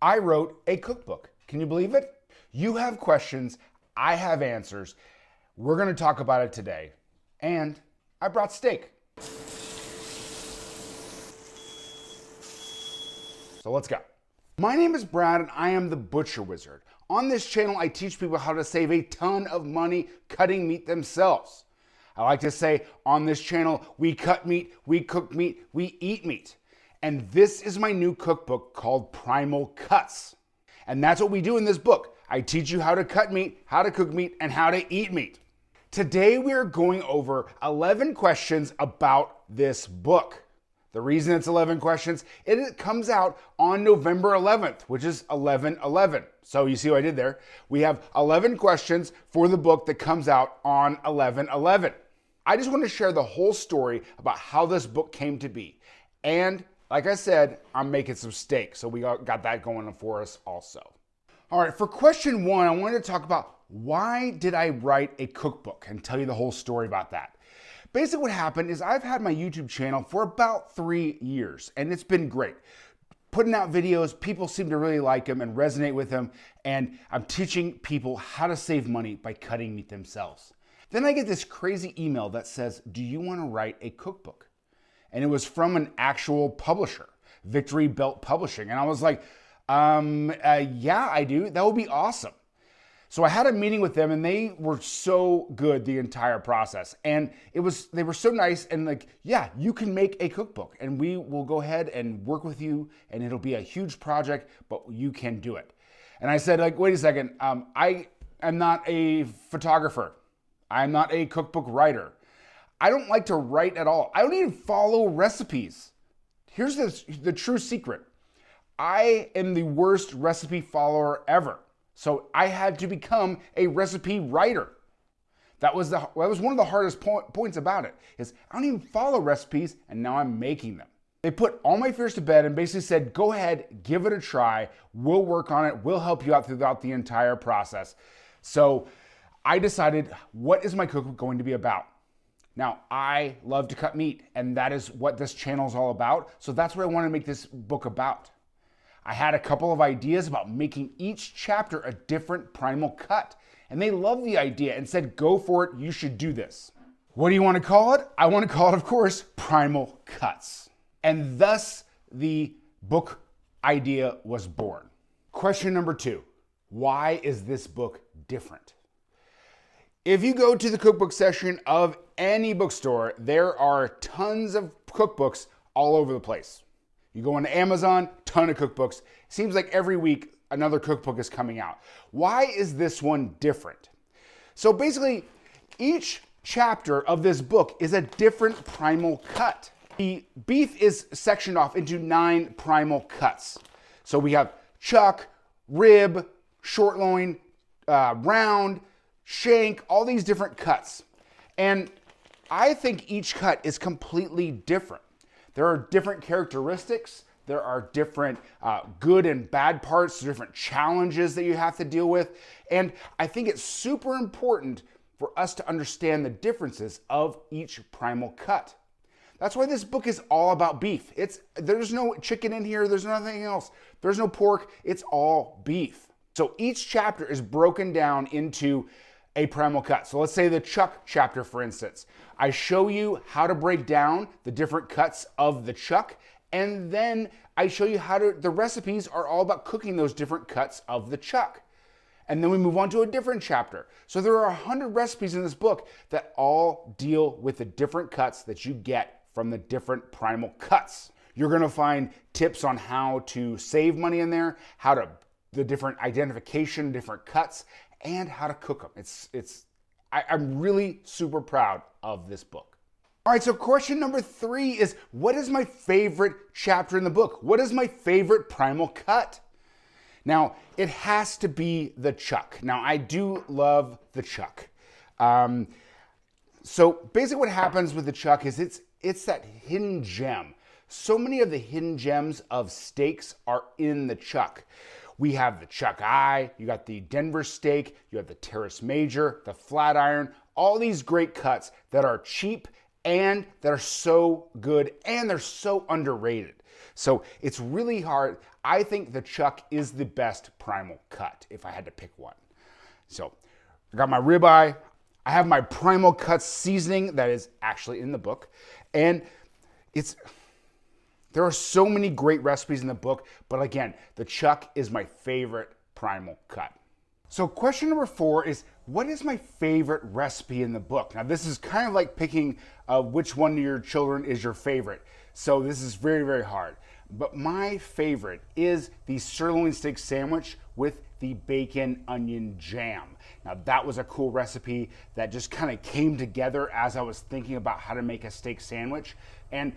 I wrote a cookbook. Can you believe it? You have questions, I have answers. We're gonna talk about it today. And I brought steak. So let's go. My name is Brad and I am the Butcher Wizard. On this channel, I teach people how to save a ton of money cutting meat themselves. I like to say on this channel, we cut meat, we cook meat, we eat meat. And this is my new cookbook called Primal Cuts. And that's what we do in this book. I teach you how to cut meat, how to cook meat, and how to eat meat. Today we are going over 11 questions about this book. The reason it's 11 questions, it comes out on November 11th, which is 11/11. So you see what I did there? We have 11 questions for the book that comes out on 11/11. I just want to share the whole story about how this book came to be. And like I said, I'm making some steak, so we got that going for us also. All right, for question one, I wanted to talk about why did I write a cookbook and tell you the whole story about that. Basically what happened is I've had my YouTube channel for about 3 years, and it's been great. Putting out videos, people seem to really like them and resonate with them, and I'm teaching people how to save money by cutting meat themselves. Then I get this crazy email that says, do you want to write a cookbook? And it was from an actual publisher, Victory Belt Publishing. And I was like, yeah, I do. That would be awesome. So I had a meeting with them and they were so good the entire process. And they were so nice and like, yeah, you can make a cookbook and we will go ahead and work with you and it'll be a huge project, but you can do it. And I said, like, wait a second, I am not a photographer. I'm not a cookbook writer. I don't like to write at all. I don't even follow recipes. Here's the true secret. I am the worst recipe follower ever. So I had to become a recipe writer. That was one of the hardest points about it, is I don't even follow recipes and now I'm making them. They put all my fears to bed and basically said, go ahead, give it a try. We'll work on it. We'll help you out throughout the entire process. So I decided, what is my cookbook going to be about? Now, I love to cut meat, and that is what this channel is all about. So that's what I want to make this book about. I had a couple of ideas about making each chapter a different primal cut, and they loved the idea and said, go for it, you should do this. What do you want to call it? I want to call it, of course, Primal Cuts. And thus, the book idea was born. Question number 2, why is this book different? If you go to the cookbook section of any bookstore, there are tons of cookbooks all over the place. You go into Amazon, ton of cookbooks. Seems like every week another cookbook is coming out. Why is this one different? So basically, each chapter of this book is a different primal cut. The beef is sectioned off into 9 primal cuts. So we have chuck, rib, short loin, round, shank, all these different cuts. And I think each cut is completely different. There are different characteristics. There are different good and bad parts, different challenges that you have to deal with. And I think it's super important for us to understand the differences of each primal cut. That's why this book is all about beef. There's no chicken in here. There's nothing else. There's no pork. It's all beef. So each chapter is broken down into a primal cut. So let's say the chuck chapter, for instance. I show you how to break down the different cuts of the chuck, and then I show you the recipes are all about cooking those different cuts of the chuck. And then we move on to a different chapter. So there are 100 recipes in this book that all deal with the different cuts that you get from the different primal cuts. You're gonna find tips on how to save money in there, the different identification, different cuts, and how to cook them. I'm really super proud of this book. All right, so question number 3 is, what is my favorite chapter in the book? What is my favorite primal cut? Now, it has to be the chuck. Now, I do love the chuck. So basically what happens with the chuck is it's that hidden gem. So many of the hidden gems of steaks are in the chuck. We have the chuck eye, you got the Denver steak, you have the Terrace Major, the flat iron, all these great cuts that are cheap and that are so good and they're so underrated. So it's really hard. I think the chuck is the best primal cut if I had to pick one. So I got my ribeye. I have my Primal Cuts seasoning that is actually in the book. And there are so many great recipes in the book, but again, the chuck is my favorite primal cut. So question number 4 is, what is my favorite recipe in the book? Now this is kind of like picking which one of your children is your favorite. So this is very, very hard. But my favorite is the sirloin steak sandwich with the bacon onion jam. Now that was a cool recipe that just kind of came together as I was thinking about how to make a steak sandwich. And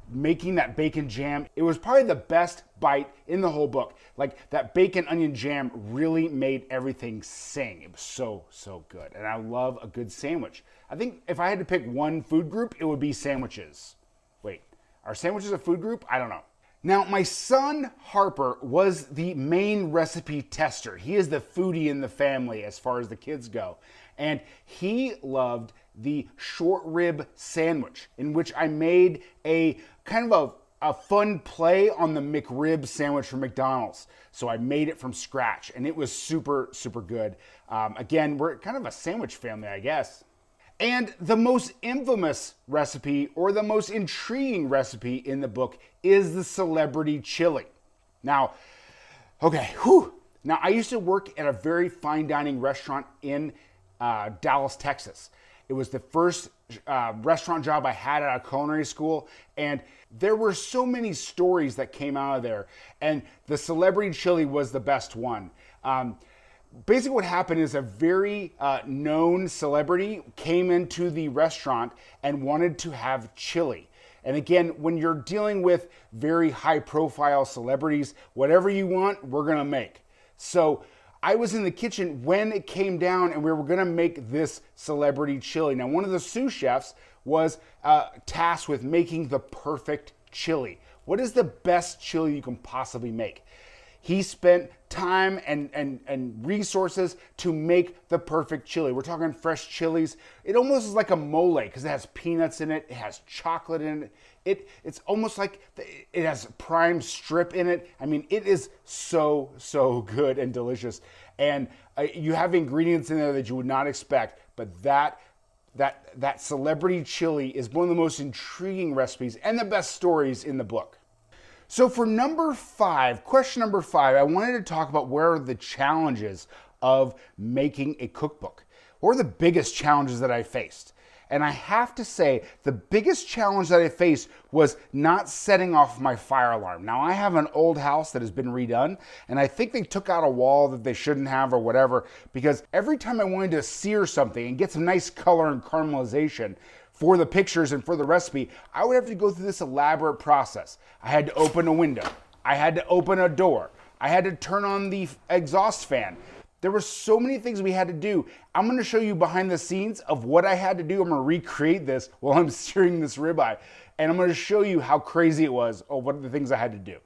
making that bacon jam, it was probably the best bite in the whole book. Like that bacon onion jam really made everything sing. It was so, so good. And I love a good sandwich. I think if I had to pick one food group, it would be sandwiches. Wait, are sandwiches a food group? I don't know. Now, my son Harper was the main recipe tester. He is the foodie in the family as far as the kids go. And he loved the short rib sandwich, in which I made a kind of a fun play on the McRib sandwich from McDonald's. So I made it from scratch, and it was super, super good. Again, we're kind of a sandwich family, I guess. And the most infamous recipe, or the most intriguing recipe in the book, is the celebrity chili. Now, okay, Now, I used to work at a very fine dining restaurant in Dallas, Texas. It was the first restaurant job I had at a culinary school, and there were so many stories that came out of there, and the celebrity chili was the best one. Basically what happened is a very known celebrity came into the restaurant and wanted to have chili. And again, when you're dealing with very high profile celebrities, whatever you want, we're gonna make. So I was in the kitchen when it came down and we were gonna make this celebrity chili. Now, one of the sous chefs was tasked with making the perfect chili. What is the best chili you can possibly make? He spent time and resources to make the perfect chili. We're talking fresh chilies. It almost is like a mole because it has peanuts in it. It has chocolate in it. It's almost like it has prime strip in it. I mean, it is so, so good and delicious. And you have ingredients in there that you would not expect, but that celebrity chili is one of the most intriguing recipes and the best stories in the book. So for number 5, question number 5, I wanted to talk about where are the challenges of making a cookbook. What are the biggest challenges that I faced? And I have to say, the biggest challenge that I faced was not setting off my fire alarm. Now, I have an old house that has been redone, and I think they took out a wall that they shouldn't have or whatever, because every time I wanted to sear something and get some nice color and caramelization for the pictures and for the recipe, I would have to go through this elaborate process. I had to open a window. I had to open a door. I had to turn on the exhaust fan. There were so many things we had to do. I'm gonna show you behind the scenes of what I had to do. I'm gonna recreate this while I'm searing this ribeye. And I'm gonna show you how crazy it was, or what are the things I had to do.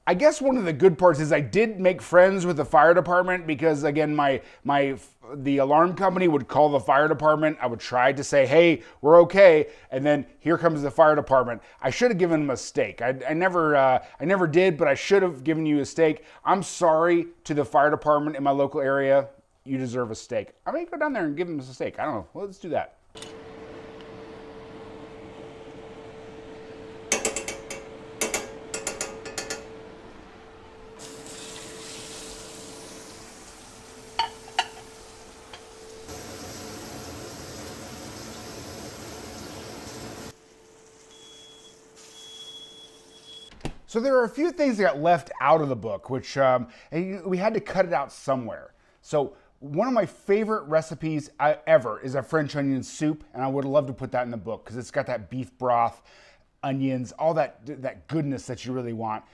I guess one of the good parts is I did make friends with the fire department because, again, the alarm company would call the fire department. I would try to say, hey, we're okay. And then here comes the fire department. I should have given them a steak. I never did, but I should have given you a steak. I'm sorry to the fire department in my local area. You deserve a steak. I may go down there and give them a steak. I don't know. Well, let's do that. So there are a few things that got left out of the book, which we had to cut it out somewhere. So one of my favorite recipes ever is a French onion soup, and I would love to put that in the book because it's got that beef broth, onions, all that goodness that you really want.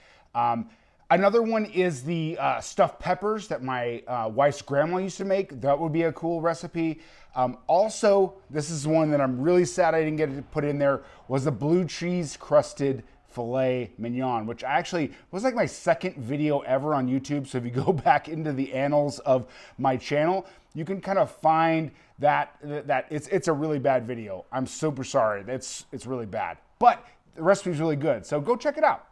Another one is the stuffed peppers that my wife's grandma used to make. That would be a cool recipe. Also, this is one that I'm really sad I didn't get to put in there, was the blue cheese crusted filet mignon, which actually was like my second video ever on YouTube. So if you go back into the annals of my channel, you can kind of find that it's a really bad video. I'm super sorry. It's really bad, but the recipe is really good. So go check it out.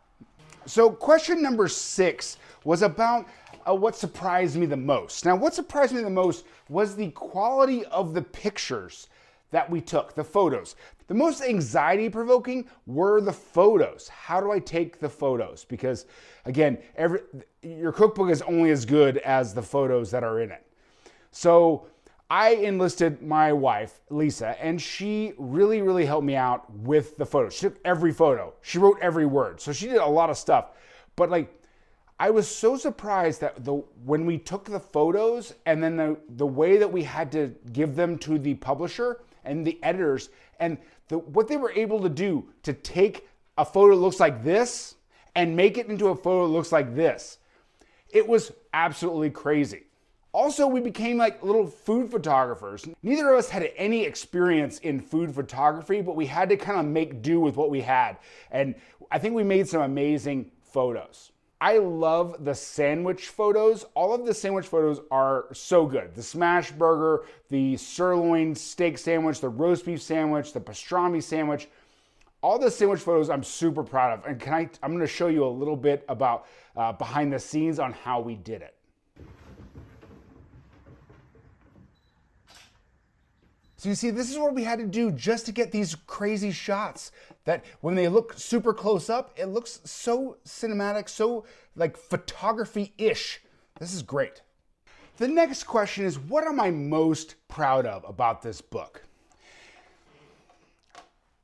So question number 6 was about what surprised me the most. Now, what surprised me the most was the quality of the pictures that we took, the photos. The most anxiety provoking were the photos. How do I take the photos? Because again, your cookbook is only as good as the photos that are in it. So I enlisted my wife, Lisa, and she really, really helped me out with the photos. She took every photo. She wrote every word. So she did a lot of stuff. But like, I was so surprised that when we took the photos and then the way that we had to give them to the publisher and the editors and what they were able to do to take a photo that looks like this and make it into a photo that looks like this. It was absolutely crazy. Also, we became like little food photographers. Neither of us had any experience in food photography, but we had to kind of make do with what we had. And I think we made some amazing photos. I love the sandwich photos. All of the sandwich photos are so good. The smash burger, the sirloin steak sandwich, the roast beef sandwich, the pastrami sandwich. All the sandwich photos I'm super proud of. And I'm gonna show you a little bit about behind the scenes on how we did it. So you see, this is what we had to do just to get these crazy shots that when they look super close up, it looks so cinematic, so like photography-ish. This is great. The next question is, what am I most proud of about this book?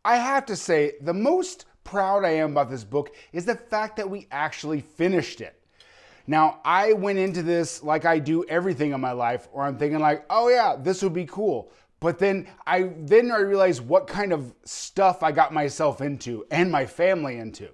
I have to say, the most proud I am about this book is the fact that we actually finished it. Now, I went into this like I do everything in my life, or I'm thinking like, oh yeah, this would be cool. But then I realized what kind of stuff I got myself into and my family into.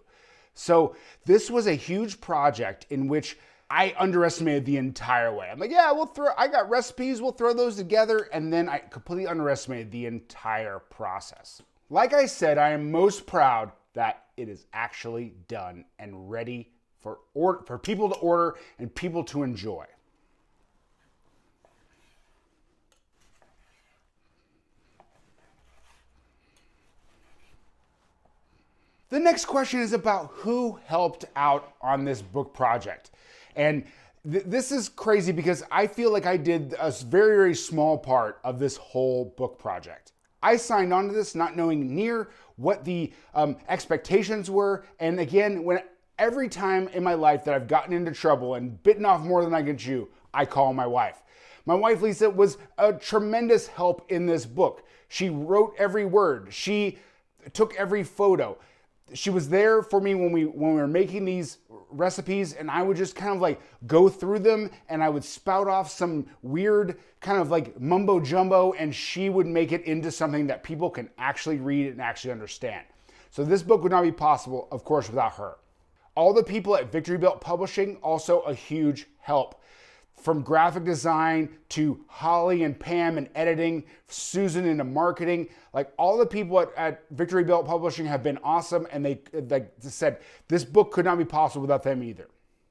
So this was a huge project in which I underestimated the entire way. I'm like, yeah, I got recipes, we'll throw those together. And then I completely underestimated the entire process. Like I said, I am most proud that it is actually done and ready for people to order and people to enjoy. The next question is about who helped out on this book project. And this is crazy because I feel like I did a very, very small part of this whole book project. I signed on to this not knowing near what the expectations were. And again, every time in my life that I've gotten into trouble and bitten off more than I can chew, I call my wife. My wife, Lisa, was a tremendous help in this book. She wrote every word. She took every photo. She was there for me when we were making these recipes, and I would just kind of like go through them and I would spout off some weird kind of like mumbo jumbo, and she would make it into something that people can actually read and actually understand. So this book would not be possible, of course, without her. All the people at Victory Belt Publishing, also a huge help. From graphic design to Holly and Pam in editing, Susan into marketing, like all the people at Victory Belt Publishing have been awesome, and they said this book could not be possible without them either.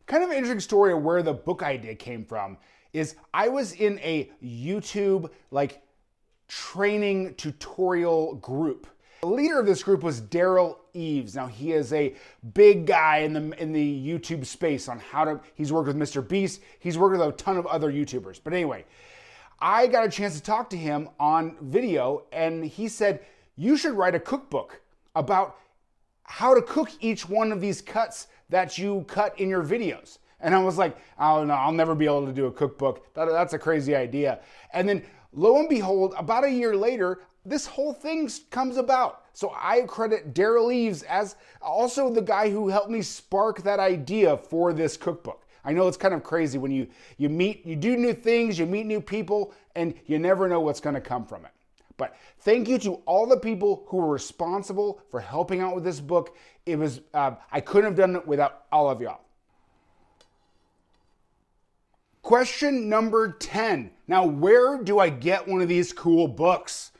Kind of an interesting story of where the book idea came from is I was in a YouTube like training tutorial group. The leader of this group was Daryl Eves. Now he is a big guy in the YouTube space on he's worked with Mr. Beast. He's worked with a ton of other YouTubers. But anyway, I got a chance to talk to him on video, and he said, you should write a cookbook about how to cook each one of these cuts that you cut in your videos. And I was like, oh no, I'll never be able to do a cookbook. That's a crazy idea. And then lo and behold, about a year later, this whole thing comes about. So I credit Daryl Eves as also the guy who helped me spark that idea for this cookbook. I know it's kind of crazy when you do new things, you meet new people, and you never know what's gonna come from it. But thank you to all the people who were responsible for helping out with this book. I couldn't have done it without all of y'all. Question number 10. Now, where do I get one of these cool books?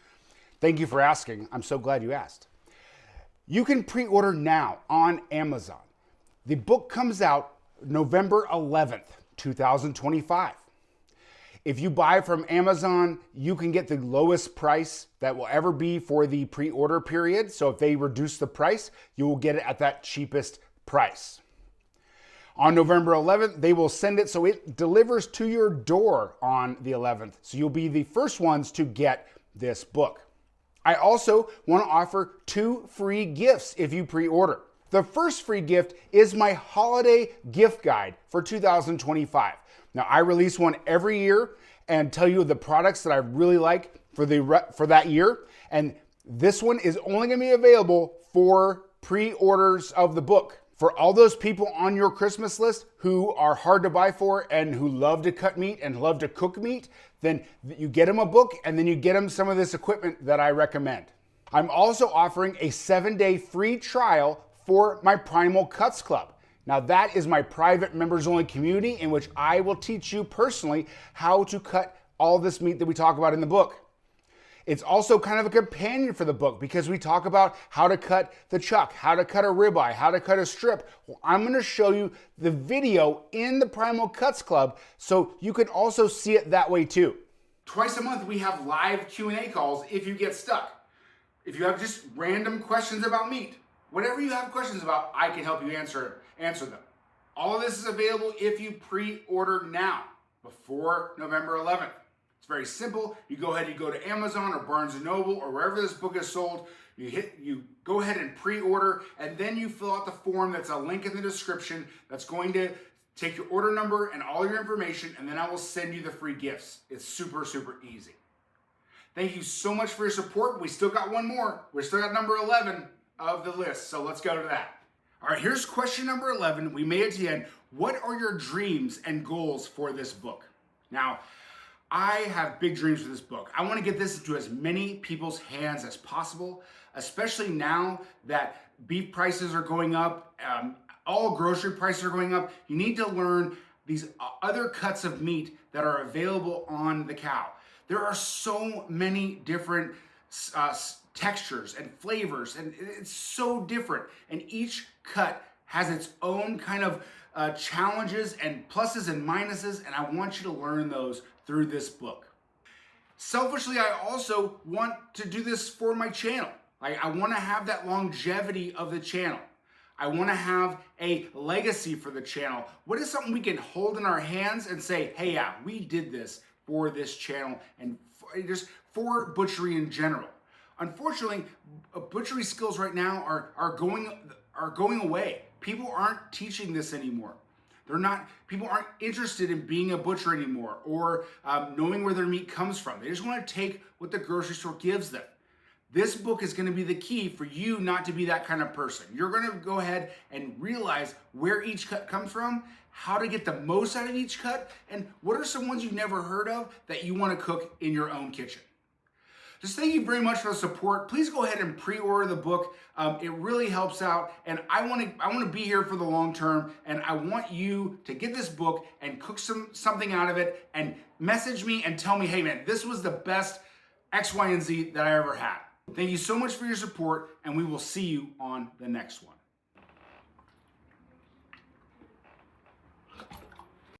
Thank you for asking. I'm so glad you asked. You can pre-order now on Amazon. The book comes out November 11th, 2025. If you buy from Amazon, you can get the lowest price that will ever be for the pre-order period. So if they reduce the price, you will get it at that cheapest price. On November 11th, they will send it so it delivers to your door on the 11th. So you'll be the first ones to get this book. I also want to offer 2 free gifts if you pre-order. The first free gift is my holiday gift guide for 2025. Now, I release one every year and tell you the products that I really like for that year. And this one is only going to be available for pre-orders of the book. For all those people on your Christmas list who are hard to buy for and who love to cut meat and love to cook meat, then you get them a book and then you get them some of this equipment that I recommend. I'm also offering a 7-day free trial for my Primal Cuts Club. Now that is my private members only community in which I will teach you personally how to cut all this meat that we talk about in the book. It's also kind of a companion for the book because we talk about how to cut the chuck, how to cut a ribeye, how to cut a strip. Well, I'm going to show you the video in the Primal Cuts Club so you can also see it that way too. Twice a month we have live Q&A calls if you get stuck. If you have just random questions about meat, whatever you have questions about, I can help you answer them. All of this is available if you pre-order now before November 11th. It's very simple. You go ahead, you go to Amazon or Barnes & Noble or wherever this book is sold, you go ahead and pre-order, and then you fill out the form that's a link in the description that's going to take your order number and all your information, and then I will send you the free gifts. It's super, super easy. Thank you so much for your support. We still got one more. We still got number 11 of the list, so let's go to that. All right, here's question number 11. We made it to the end. What are your dreams and goals for this book? Now, I have big dreams for this book. I want to get this into as many people's hands as possible, especially now that beef prices are going up, all grocery prices are going up. You need to learn these other cuts of meat that are available on the cow. There are so many different textures and flavors, and it's so different. And each cut has its own kind of challenges and pluses and minuses, and I want you to learn those through this book. Selfishly, I also want to do this for my channel. I want to have that longevity of the channel. I want to have a legacy for the channel. What is something we can hold in our hands and say, hey, yeah, we did this for this channel and just for butchery in general. Unfortunately, butchery skills right now are going away. People aren't teaching this anymore. People aren't interested in being a butcher anymore or knowing where their meat comes from. They just want to take what the grocery store gives them. This book is going to be the key for you not to be that kind of person. You're going to go ahead and realize where each cut comes from, how to get the most out of each cut, and what are some ones you've never heard of that you want to cook in your own kitchen. Just thank you very much for the support. Please go ahead and pre-order the book. It really helps out, and I want to be here for the long term, and I want you to get this book and cook something out of it and message me and tell me, hey man, this was the best X, Y, and Z that I ever had. Thank you so much for your support, and we will see you on the next one.